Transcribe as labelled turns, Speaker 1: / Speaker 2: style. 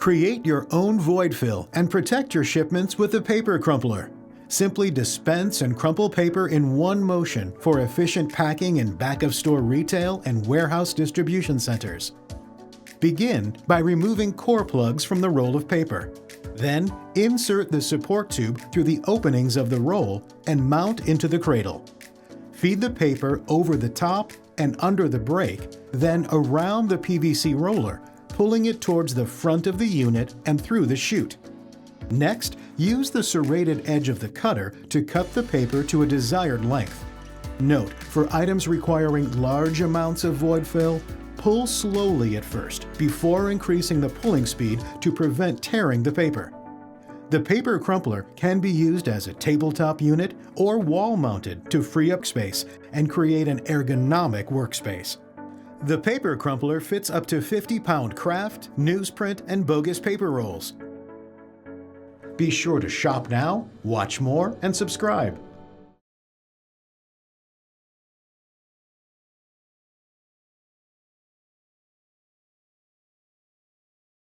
Speaker 1: Create your own void fill and protect your shipments with the Paper Crumpler. Simply dispense and crumple paper in one motion for efficient packing in back-of-store retail and warehouse distribution centers. Begin by removing core plugs from the roll of paper. Then, insert the support tube through the openings of the roll and mount into the cradle. Feed the paper over the top and under the brake, then around the PVC roller, pulling it towards the front of the unit and through the chute. Next, use the serrated edge of the cutter to cut the paper to a desired length. Note, for items requiring large amounts of void fill, pull slowly at first before increasing the pulling speed to prevent tearing the paper. The Paper Crumpler can be used as a tabletop unit or wall-mounted to free up space and create an ergonomic workspace. The Paper Crumpler fits up to 50-pound Kraft, newsprint, and bogus paper rolls. Be sure to shop now, watch more, and subscribe.